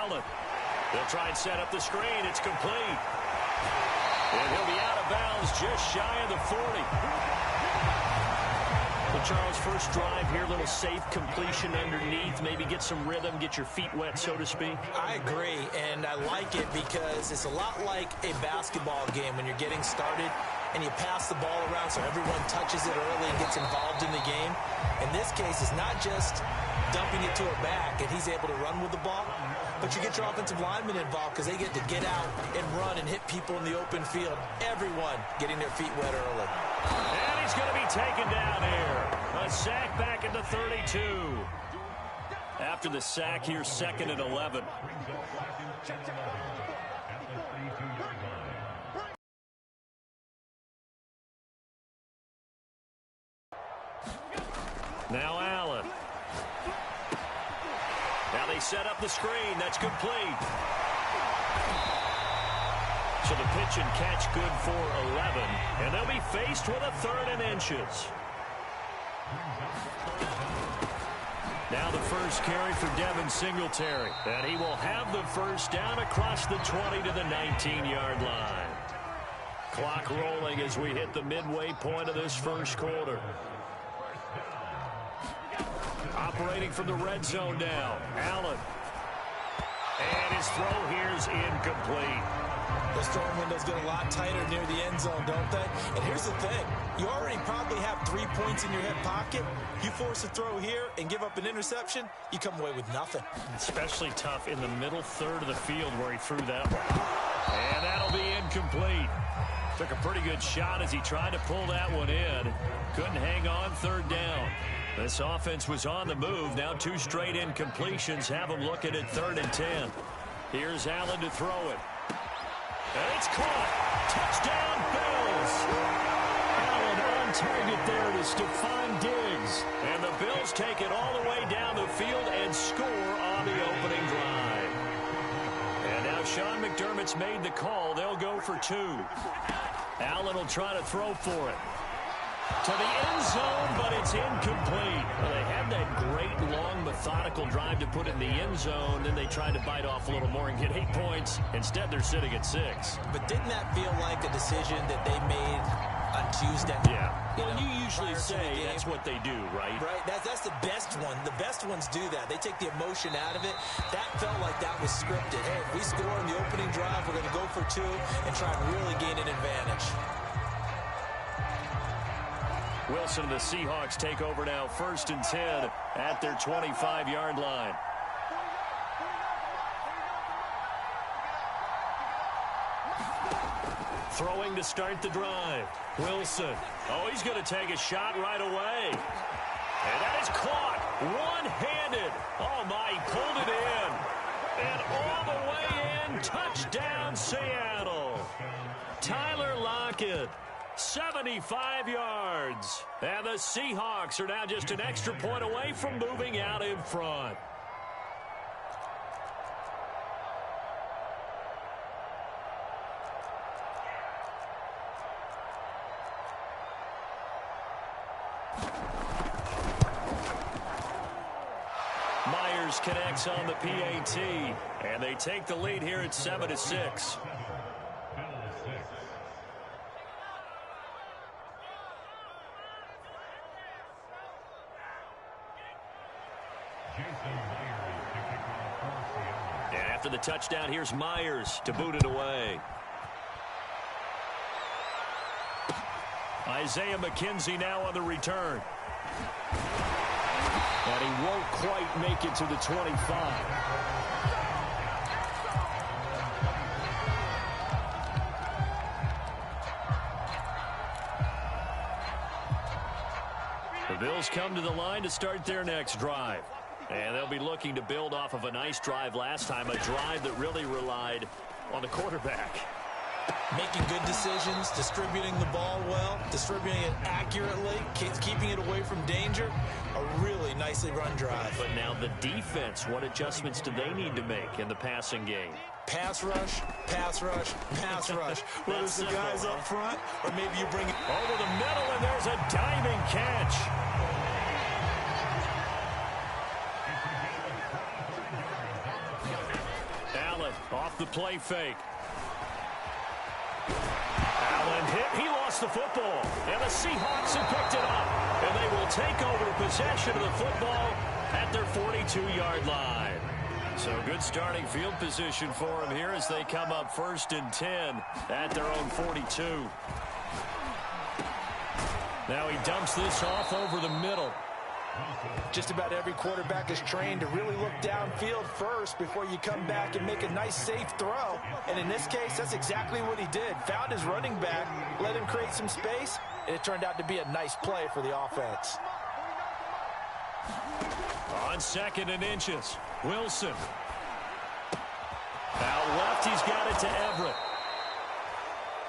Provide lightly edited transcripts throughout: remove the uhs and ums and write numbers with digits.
Allen. They'll try and set up the screen. It's complete. And he'll be out of bounds just shy of the 40. Well, Charles, first drive here, little safe completion underneath. Maybe get some rhythm, get your feet wet, so to speak. I agree, and I like it because it's a lot like a basketball game when you're getting started and you pass the ball around so everyone touches it early and gets involved in the game. In this case, it's not just dumping it to a back and he's able to run with the ball, but you get your offensive linemen involved because they get to get out and run and hit people in the open field. Everyone getting their feet wet early. And he's going to be taken down here. A sack back at the 32. After the sack here, 2nd and 11. Now Allen. Now they set up the screen. That's complete. So the pitch and catch good for 11. And they'll be faced with a 3rd and inches. Now the first carry for Devin Singletary. And he will have the first down across the 20 to the 19-yard line. Clock rolling as we hit the midway point of this first quarter. Operating from the red zone now. Allen. And his throw here is incomplete. Those throwing windows get a lot tighter near the end zone, don't they? And here's the thing. You already probably have 3 points in your hip pocket. You force a throw here and give up an interception, you come away with nothing. Especially tough in the middle third of the field where he threw that one. And that'll be incomplete. Took a pretty good shot as he tried to pull that one in. Couldn't hang on 3rd down. This offense was on the move. Now 2 straight incompletions have them looking at 3rd and 10. Here's Allen to throw it. And it's caught. Touchdown, Bills. Allen on target there to Stephon Diggs. And the Bills take it all the way down the field and score on the opening drive. And now Sean McDermott's made the call. They'll go for 2. Allen will try to throw for it. To the end zone, but it's incomplete. Well, they had that great, long, methodical drive to put in the end zone. Then they tried to bite off a little more and get 8 points. Instead, they're sitting at 6. But didn't that feel like a decision that they made on Tuesday? Yeah. Well, you usually say that's what they do, right? Right. That's the best one. The best ones do that. They take the emotion out of it. That felt like that was scripted. Hey, if we score in the opening drive, we're going to go for 2 and try and really gain an advantage. Wilson and the Seahawks take over now, 1st and 10 at their 25-yard line. Throwing to start the drive. Wilson. Oh, he's going to take a shot right away. And that is caught. One-handed. Oh, my, he pulled it in. And all the way in. Touchdown, Seattle. Tyler Lockett. 75 yards. And the Seahawks are now just an extra point away from moving out in front. Myers connects on the PAT. And they take the lead here at 7-6. And after the touchdown, here's Myers to boot it away. Isaiah McKenzie now on the return. And he won't quite make it to the 25. The Bills come to the line to start their next drive. And they'll be looking to build off of a nice drive last time, a drive that really relied on the quarterback. Making good decisions, distributing the ball well, distributing it accurately, keeping it away from danger. A really nicely run drive. But now the defense, what adjustments do they need to make in the passing game? Pass rush, pass rush, pass rush. Whether it's the guys up front or maybe you bring it over the middle and there's a diving catch. Allen off the play fake. Allen hit. He lost the football. And the Seahawks have picked it up. And they will take over possession of the football at their 42-yard line. So good starting field position for them here as they come up 1st and 10 at their own 42. Now he dumps this off over the middle. Just about every quarterback is trained to really look downfield first before you come back and make a nice, safe throw. And in this case, that's exactly what he did. Found his running back, let him create some space, and it turned out to be a nice play for the offense. On 2nd and inches, Wilson. Out left, he's got it to Everett.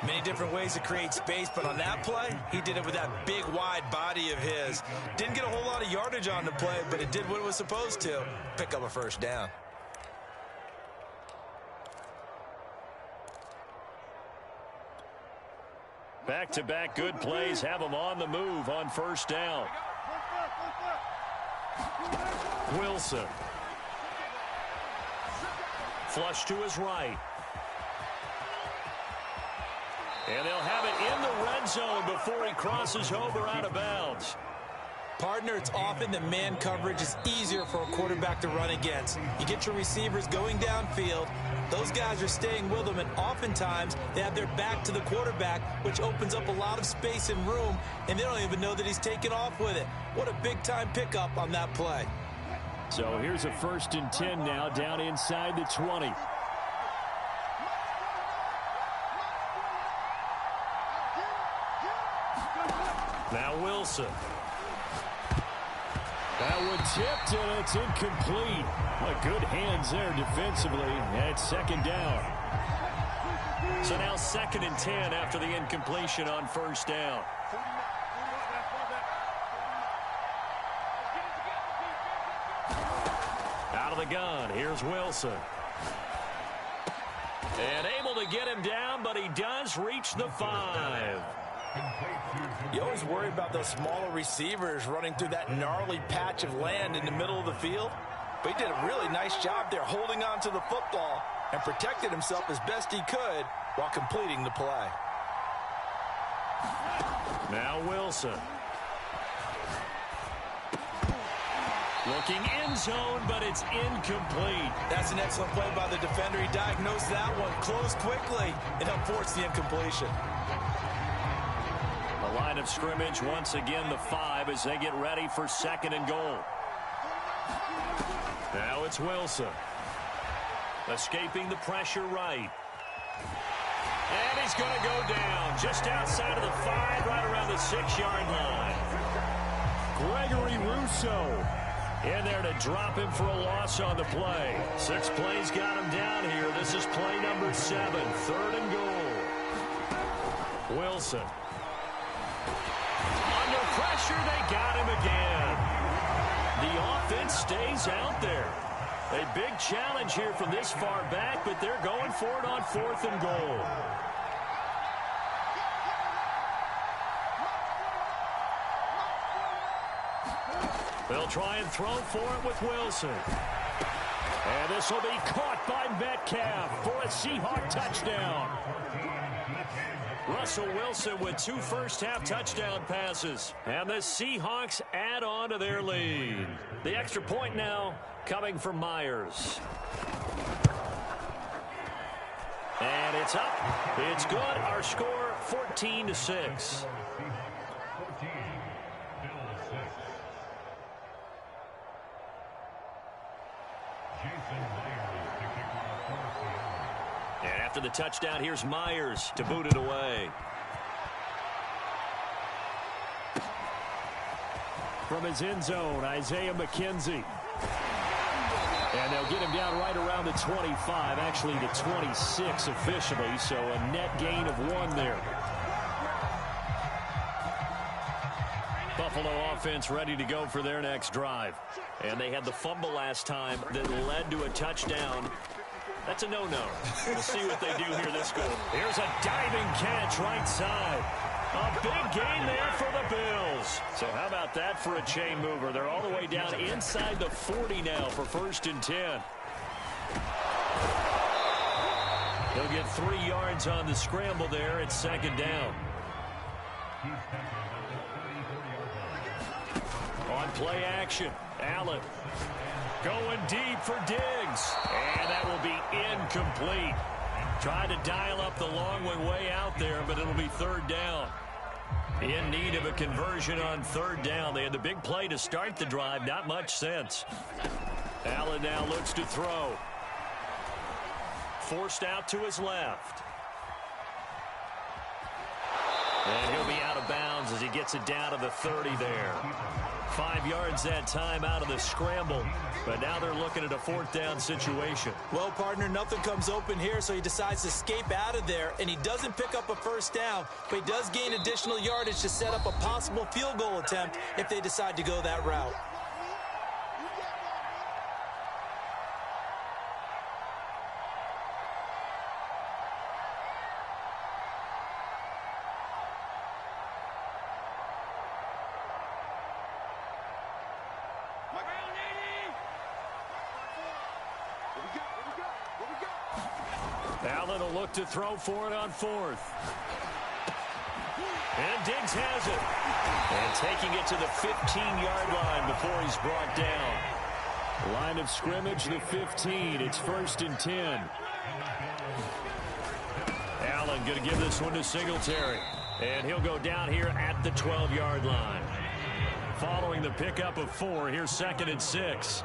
Many different ways to create space, but on that play, he did it with that big, wide body of his. Didn't get a whole lot of yardage on the play, but it did what it was supposed to. Pick up a 1st down. Back-to-back good plays have him on the move on 1st down. Wilson. Flush to his right. And they'll have it in the red zone before he crosses over out of bounds. Partner, it's often the man coverage is easier for a quarterback to run against. You get your receivers going downfield. Those guys are staying with them, and oftentimes they have their back to the quarterback, which opens up a lot of space and room, and they don't even know that he's taken off with it. What a big-time pickup on that play. So here's a 1st and 10 now down inside the 20. Now Wilson. That one tipped, and it's incomplete. Well, good hands there defensively at 2nd down. So now 2nd and 10 after the incompletion on 1st down. Out of the gun, here's Wilson. And able to get him down, but he does reach the 5. You always worry about those smaller receivers running through that gnarly patch of land in the middle of the field. But he did a really nice job there holding on to the football and protected himself as best he could while completing the play. Now Wilson. Looking end zone, but it's incomplete. That's an excellent play by the defender. He diagnosed that one, closed quickly, and helped force the incompletion. The line of scrimmage, once again, the 5 as they get ready for 2nd and goal. Now it's Wilson. Escaping the pressure right. And he's going to go down just outside of the 5, right around the 6-yard line. Gregory Rousseau in there to drop him for a loss on the play. 6 plays got him down here. This is play number 7, 3rd and goal. Wilson. Under pressure, they got him again. The offense stays out there. A big challenge here from this far back, but they're going for it on 4th and goal. They'll try and throw for it with Wilson. And this will be caught by Metcalf for a Seahawk touchdown. Russell Wilson with 2 first-half touchdown passes. And the Seahawks add on to their lead. The extra point now coming from Myers. And it's up. It's good. Our score, 14-6. And after the touchdown, here's Myers to boot it away. From his end zone, Isaiah McKenzie. And they'll get him down right around the 25, actually the 26 officially, so a net gain of 1 there. Buffalo offense ready to go for their next drive. And they had the fumble last time that led to a touchdown. That's a no-no. We'll see what they do here this goal. Here's a diving catch right side. A big gain there for the Bills. So how about that for a chain mover? They're all the way down inside the 40 now for 1st and 10. He'll get 3 yards on the scramble there at second down. On play action, Allen going deep for Diggs. And that will be incomplete. Tried to dial up the long way out there, but it'll be third down. In need of a conversion on third down. They had the big play to start the drive. Not much sense. Allen now looks to throw. Forced out to his left. And he'll be out of bounds as he gets it down to the 30 there. 5 yards that time out of the scramble. But now they're looking at a fourth down situation. Well, partner, nothing comes open here, so he decides to escape out of there. And he doesn't pick up a first down, but he does gain additional yardage to set up a possible field goal attempt if they decide to go that route. Allen will look to throw for it on fourth. And Diggs has it. And taking it to the 15-yard line before he's brought down. Line of scrimmage, the 15. It's 1st and 10. Allen going to give this one to Singletary. And he'll go down here at the 12-yard line. Following the pickup of 4, here's 2nd and 6.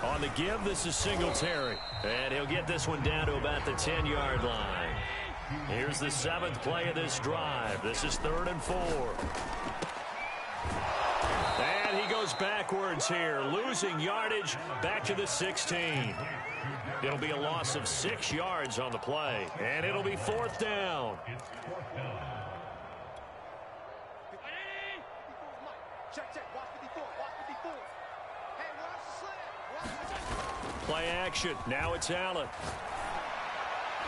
On the give, this is Singletary. And he'll get this one down to about the 10-yard line. Here's the 7th play of this drive. This is 3rd and 4. And he goes backwards here, losing yardage back to the 16. It'll be a loss of 6 yards on the play. And it'll be 4th down. Play action. Now it's Allen.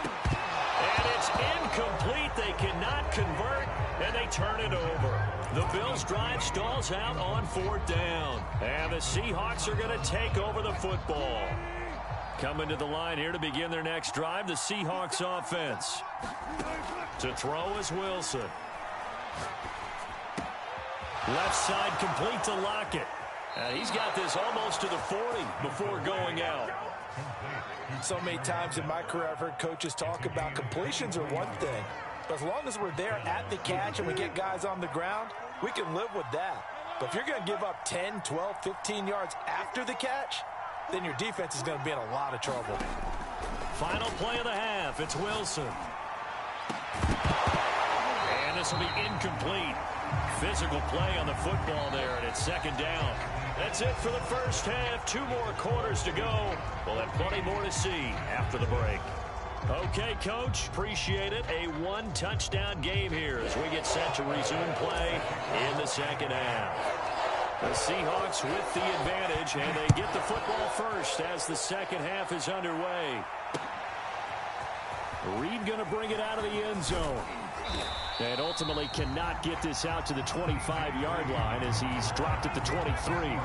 And it's incomplete. They cannot convert, and they turn it over. The Bills' drive stalls out on 4th down. And the Seahawks are going to take over the football. Coming to the line here to begin their next drive, the Seahawks offense. To throw is Wilson. Left side complete to Lockett. And he's got this almost to the 40 before going out. So many times in my career I've heard coaches talk about completions are one thing. But as long as we're there at the catch and we get guys on the ground, we can live with that. But if you're going to give up 10, 12, 15 yards after the catch, then your defense is going to be in a lot of trouble. Final play of the half. It's Wilson. And this will be incomplete. Physical play on the football there, and it's 2nd down. That's it for the first half. 2 more quarters to go. We'll have plenty more to see after the break. Okay, Coach, appreciate it. A 1-touchdown game here as we get set to resume play in the second half. The Seahawks with the advantage, and they get the football first as the second half is underway. Reed going to bring it out of the end zone. And ultimately cannot get this out to the 25-yard line as he's dropped at the 23.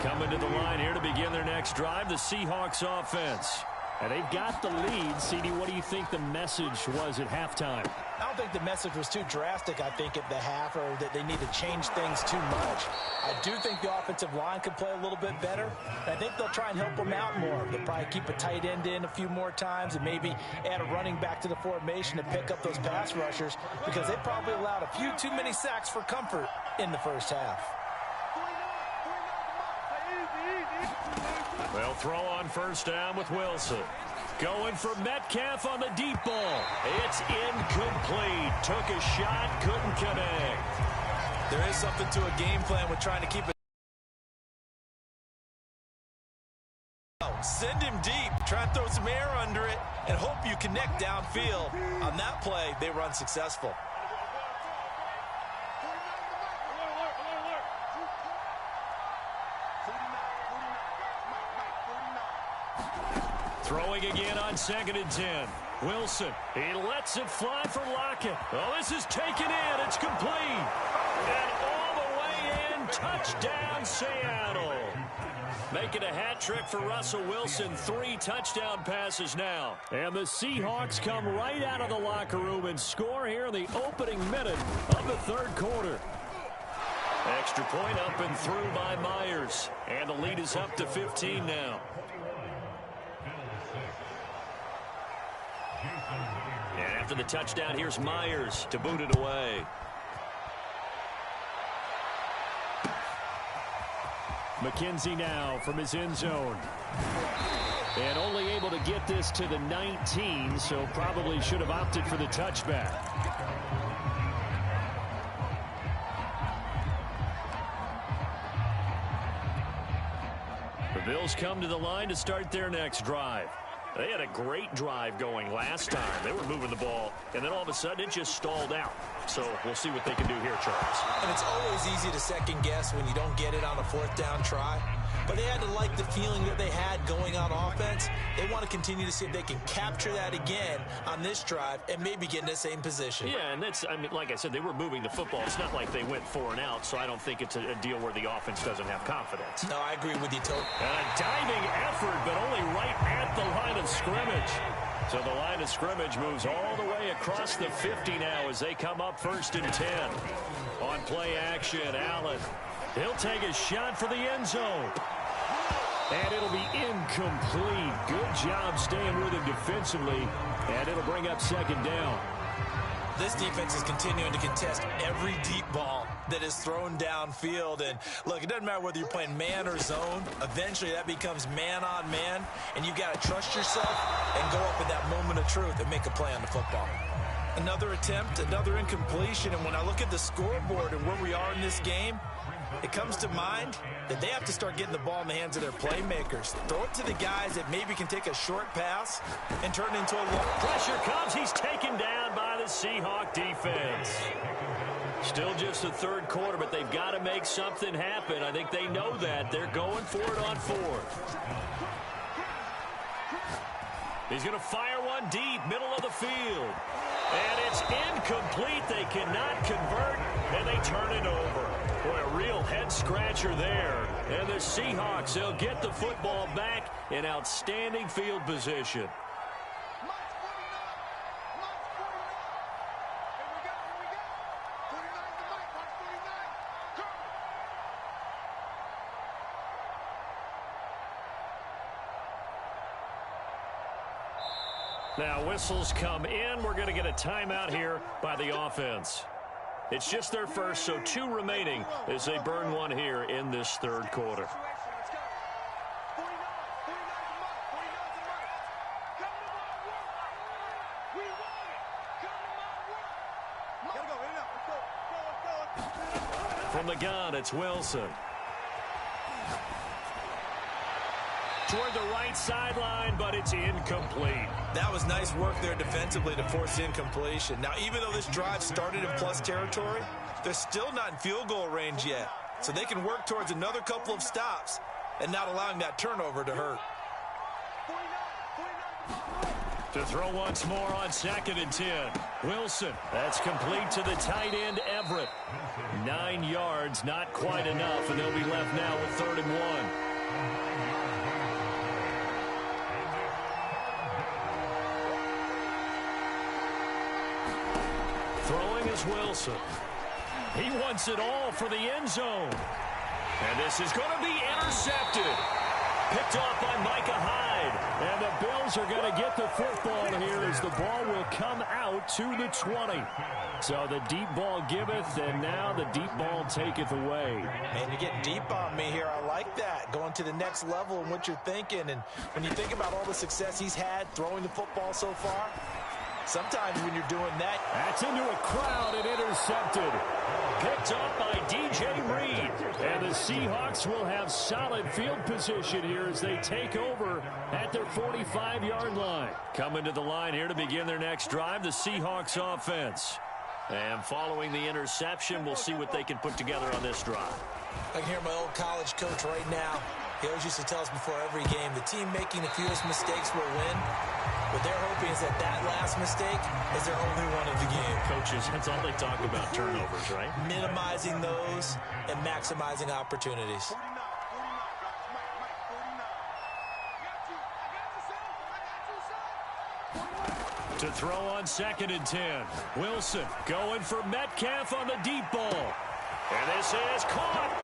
Coming to the line here to begin their next drive, the Seahawks offense. And they've got the lead. CD, what do you think the message was at halftime? I don't think the message was too drastic, I think, at the half, or that they need to change things too much. I do think the offensive line could play a little bit better. I think they'll try and help them out more. They'll probably keep a tight end in a few more times and maybe add a running back to the formation to pick up those pass rushers because they probably allowed a few too many sacks for comfort in the first half. Well, throw on first down with Wilson. Going for Metcalf on the deep ball. It's incomplete. Took a shot, couldn't connect. There is something to a game plan with trying to keep it. Send him deep. Try and throw some air under it and hope you connect downfield. On that play, they run successful. Throwing again on 2nd and 10. Wilson, he lets it fly for Lockett. Oh, this is taken in. It's complete. And all the way in, touchdown Seattle. Making a hat trick for Russell Wilson. 3 touchdown passes now. And the Seahawks come right out of the locker room and score here in the opening minute of the 3rd quarter. Extra point up and through by Myers. And the lead is up to 15 now. And after the touchdown, here's Myers to boot it away. McKenzie now from his end zone. And only able to get this to the 19, so probably should have opted for the touchback. The Bills come to the line to start their next drive. They had a great drive going last time. They were moving the ball, and then all of a sudden it just stalled out. So we'll see what they can do here, Charles. And it's always easy to second guess when you don't get it on a 4th down try. But they had to like the feeling that they had going on offense. They want to continue to see if they can capture that again on this drive and maybe get in the same position. Yeah, and that's, I mean, like I said, they were moving the football. It's not like they went 4 and out, so I don't think it's a deal where the offense doesn't have confidence. No, I agree with you, Toby. A diving effort, but only right at the line of scrimmage. So the line of scrimmage moves all the way across the 50 now as they come up 1st and 10. On play action, Allen. He'll take a shot for the end zone. And it'll be incomplete. Good job staying with him defensively. And it'll bring up 2nd down. This defense is continuing to contest every deep ball that is thrown downfield. And look, it doesn't matter whether you're playing man or zone. Eventually that becomes man on man. And you've got to trust yourself and go up in that moment of truth and make a play on the football. Another attempt, another incompletion. And when I look at the scoreboard and where we are in this game, it comes to mind that they have to start getting the ball in the hands of their playmakers. Throw it to the guys that maybe can take a short pass and turn it into a long. Pressure comes. He's taken down by the Seahawk defense. Still just the 3rd quarter, but they've got to make something happen. I think they know that. They're going for it on 4th. He's going to fire one deep, middle of the field. And it's incomplete. They cannot convert, and they turn it over. Boy, a real head-scratcher there. And the Seahawks, they'll get the football back in outstanding field position. Now, whistles come in. We're going to get a timeout here by the offense. It's just their first, so 2 remaining as they burn one here in this 3rd quarter. From the gun, it's Wilson. Toward the right sideline, but it's incomplete. That was nice work there defensively to force incompletion. Now, even though this drive started in plus territory, they're still not in field goal range yet. So they can work towards another couple of stops and not allowing that turnover to hurt. To throw once more on 2nd and 10. Wilson, that's complete to the tight end, Everett. 9 yards, not quite enough, and they'll be left now with 3rd and 1. Throwing is Wilson. He wants it all for the end zone. And this is going to be intercepted. Picked off by Micah Hyde. And the Bills are going to get the football here as the ball will come out to the 20. So the deep ball giveth, and now the deep ball taketh away. Man, you're getting deep on me here. I like that. Going to the next level in what you're thinking. And when you think about all the success he's had throwing the football so far, sometimes when you're doing that. That's into a crowd and intercepted. Picked up by DJ Reed. And the Seahawks will have solid field position here as they take over at their 45-yard line. Coming to the line here to begin their next drive, the Seahawks offense. And following the interception, we'll see what they can put together on this drive. I can hear my old college coach right now. He always used to tell us before every game, the team making the fewest mistakes will win. What they're hoping is that that last mistake is their only one of the game. Coaches, that's all they talk about, turnovers, right? Minimizing those and maximizing opportunities. To throw on 2nd and 10. Wilson going for Metcalf on the deep ball. And this is caught.